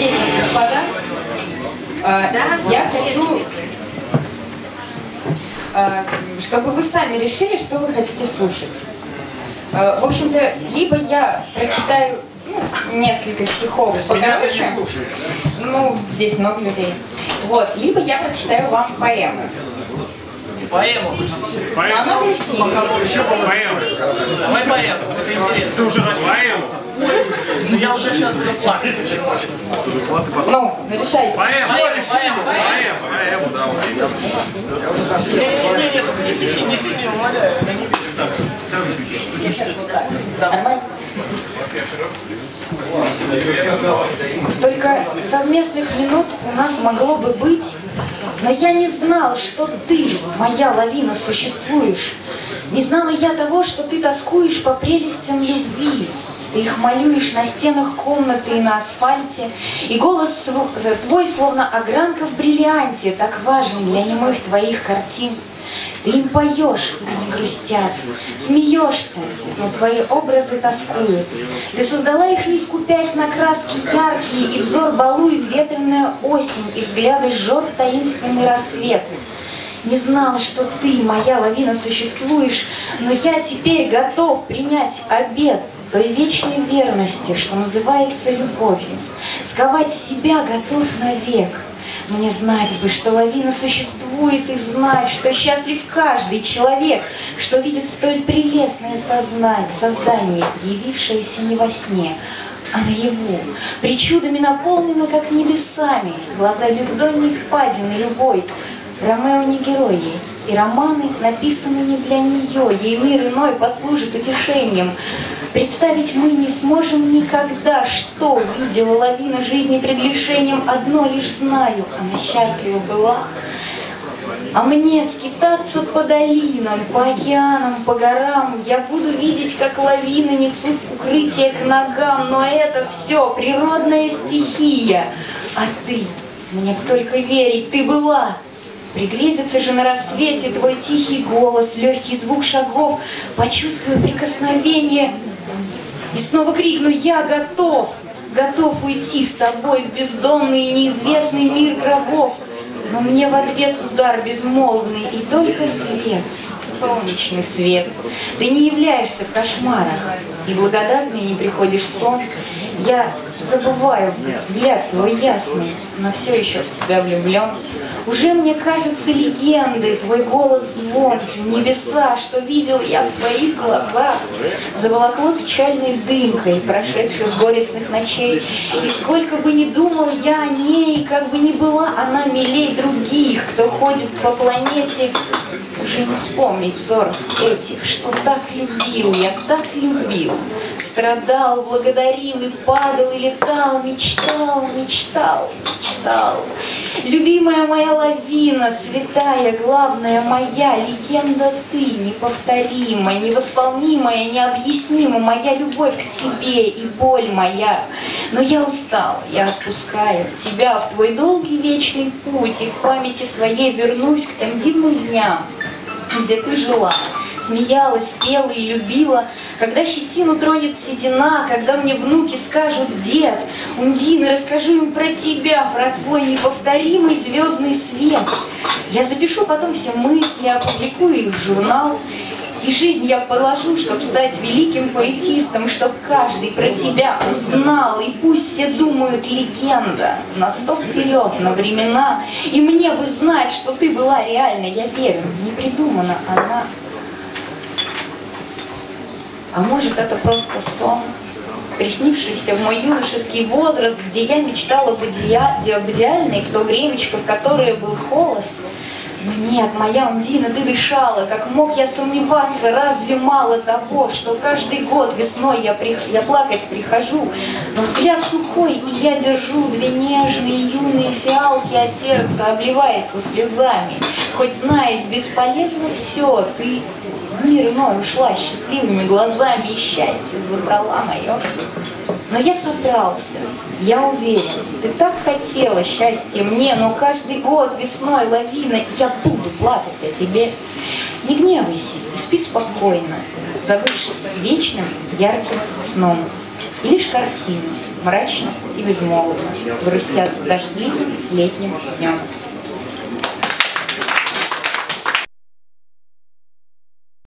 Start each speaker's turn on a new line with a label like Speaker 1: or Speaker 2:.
Speaker 1: вечер, господа. Я хочу, чтобы вы сами решили, что вы хотите слушать. В общем-то, либо я прочитаю несколько стихов покороче. Ну, здесь много людей. Вот, либо я прочитаю вам поэму.
Speaker 2: Поэму.
Speaker 1: Но она грустнее.
Speaker 3: Поэму.
Speaker 2: Давай поэму, это интересно.
Speaker 3: Ты уже поэму.
Speaker 2: Ну я уже сейчас буду плакать очень очень.
Speaker 1: Ну, решайте.
Speaker 3: Поэму.
Speaker 2: Поэму. Не, только не сиди, умоляю.
Speaker 1: Нормально? Столько совместных минут у нас могло бы быть, но я не знал, что ты, моя лавина, существуешь. Не знала я того, что ты тоскуешь по прелестям любви. Ты их малюешь на стенах комнаты и на асфальте, и голос твой, словно огранка в бриллианте, так важен для немых твоих картин. Ты им поешь, они грустят, смеешься, но твои образы тоскуют. Ты создала их, не скупясь на краски яркие, и взор балует ветреная осень, и взгляды жжет таинственный рассвет. Не знала, что ты, моя лавина, существуешь, но я теперь готов принять обет той вечной верности, что называется любовью. Сковать себя готов навек. Мне знать бы, что лавина существует, и знать, что счастлив каждый человек, что видит столь прелестное создание, явившееся не во сне, а наяву, причудами наполнены, как небесами, глаза бездонной впадины любой. Ромео не герой ей, и романы написаны не для нее, ей мир иной послужит утешением. Представить мы не сможем никогда, что видела лавина жизни пред лишением. Одно лишь знаю, она счастлива была. А мне скитаться по долинам, по океанам, по горам. Я буду видеть, как лавины несут укрытие к ногам. Но это все природная стихия. А ты, мне б только верить, ты была. Пригрезится же на рассвете твой тихий голос, легкий звук шагов. Почувствую прикосновение и снова крикну: я готов, готов уйти с тобой в бездонный и неизвестный мир гробов. Но мне в ответ удар безмолвный и только свет, солнечный свет. Ты не являешься в кошмарах, и благодатный не приходишь сон. Я забываю взгляд твой ясный, но все еще в тебя влюблен. Уже мне кажется легендой твой голос звонкий, небеса, что видел я в твоих глазах, заволокло печальной дымкой прошедших горестных ночей. И сколько бы ни думал я о ней, как бы ни была она милей других, кто ходит по планете, уже не вспомнить взоров этих, что так любил, я так любил. Страдал, благодарил и падал, и летал, мечтал, мечтал, мечтал. Любимая моя лавина, святая, главная моя, легенда ты, неповторимая, невосполнимая, необъяснима, моя любовь к тебе и боль моя. Но я устал, я отпускаю тебя в твой долгий вечный путь, и в памяти своей вернусь к тем дивным дням, где ты жила, смеялась, пела и любила. Когда щетину тронет седина, когда мне внуки скажут: дед, Ундина, расскажу им про тебя, про твой неповторимый звездный свет. Я запишу потом все мысли, опубликую их в журнал. И жизнь я положу, чтоб стать великим поэтистом, чтоб каждый про тебя узнал. И пусть все думают: легенда, на 100 вперед, на времена. И мне бы знать, что ты была реальной, я верю, не придумана она. А может, это просто сон, приснившийся в мой юношеский возраст, где я мечтала об идеальной в то времечко, в которое был холост. Но нет, моя Ундина, ты дышала, как мог я сомневаться, разве мало того, что каждый год весной я плакать прихожу, но взгляд сухой, и я держу две нежные юные фиалки, а сердце обливается слезами. Хоть знает, бесполезно все, ты в мир иной ушла счастливыми глазами, и счастье забрала мое. Но я собрался, я уверен, ты так хотела счастья мне, но каждый год весной лавина я буду плакать о тебе. Не гневайся и спи спокойно, забывшись вечным ярким сном. И лишь картины мрачно и безмолвно грустят дождливым летним днем.